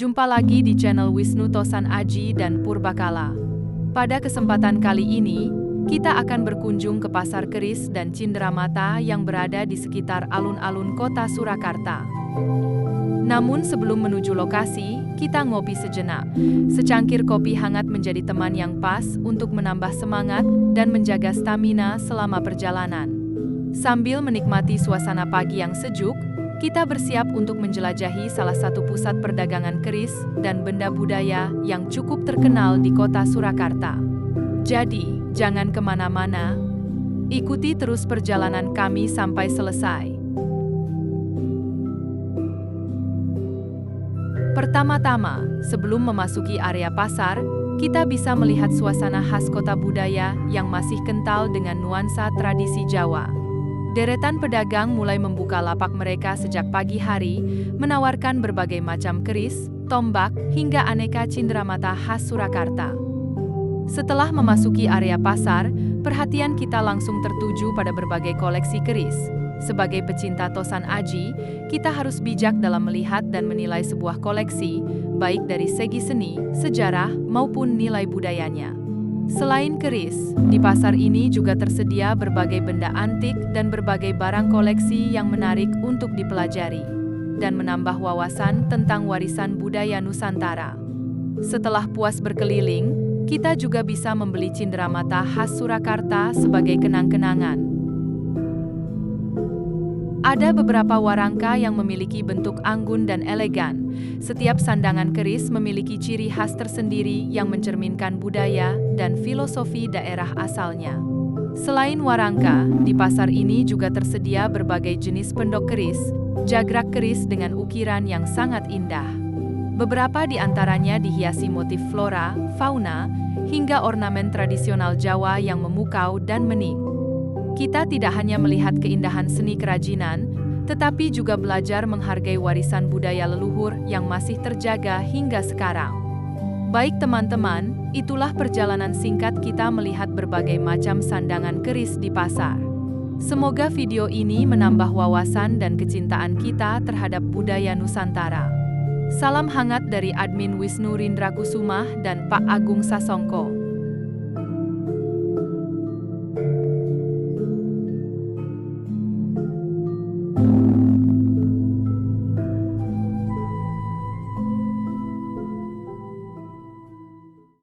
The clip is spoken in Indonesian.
Jumpa lagi di channel Wisnu Tosan Aji dan Purbakala. Pada kesempatan kali ini, kita akan berkunjung ke Pasar Keris dan Cindramata yang berada di sekitar alun-alun kota Surakarta. Namun sebelum menuju lokasi, kita ngopi sejenak. Secangkir kopi hangat menjadi teman yang pas untuk menambah semangat dan menjaga stamina selama perjalanan. Sambil menikmati suasana pagi yang sejuk, kita bersiap untuk menjelajahi salah satu pusat perdagangan keris dan benda budaya yang cukup terkenal di kota Surakarta. Jadi, jangan kemana-mana, ikuti terus perjalanan kami sampai selesai. Pertama-tama, sebelum memasuki area pasar, kita bisa melihat suasana khas kota budaya yang masih kental dengan nuansa tradisi Jawa. Deretan pedagang mulai membuka lapak mereka sejak pagi hari, menawarkan berbagai macam keris, tombak, hingga aneka cindramata khas Surakarta. Setelah memasuki area pasar, perhatian kita langsung tertuju pada berbagai koleksi keris. Sebagai pecinta Tosan Aji, kita harus bijak dalam melihat dan menilai sebuah koleksi, baik dari segi seni, sejarah, maupun nilai budayanya. Selain keris, di pasar ini juga tersedia berbagai benda antik dan berbagai barang koleksi yang menarik untuk dipelajari dan menambah wawasan tentang warisan budaya Nusantara. Setelah puas berkeliling, kita juga bisa membeli cindramata khas Surakarta sebagai kenang-kenangan. Ada beberapa warangka yang memiliki bentuk anggun dan elegan. Setiap sandangan keris memiliki ciri khas tersendiri yang mencerminkan budaya dan filosofi daerah asalnya. Selain warangka, di pasar ini juga tersedia berbagai jenis pendok keris, jagrak keris dengan ukiran yang sangat indah. Beberapa di antaranya dihiasi motif flora, fauna, hingga ornamen tradisional Jawa yang memukau dan mening. Kita tidak hanya melihat keindahan seni kerajinan, tetapi juga belajar menghargai warisan budaya leluhur yang masih terjaga hingga sekarang. Baik teman-teman, itulah perjalanan singkat kita melihat berbagai macam sandangan keris di pasar. Semoga video ini menambah wawasan dan kecintaan kita terhadap budaya Nusantara. Salam hangat dari admin Wisnu Rindra Kusumah dan Pak Agung Sasongko.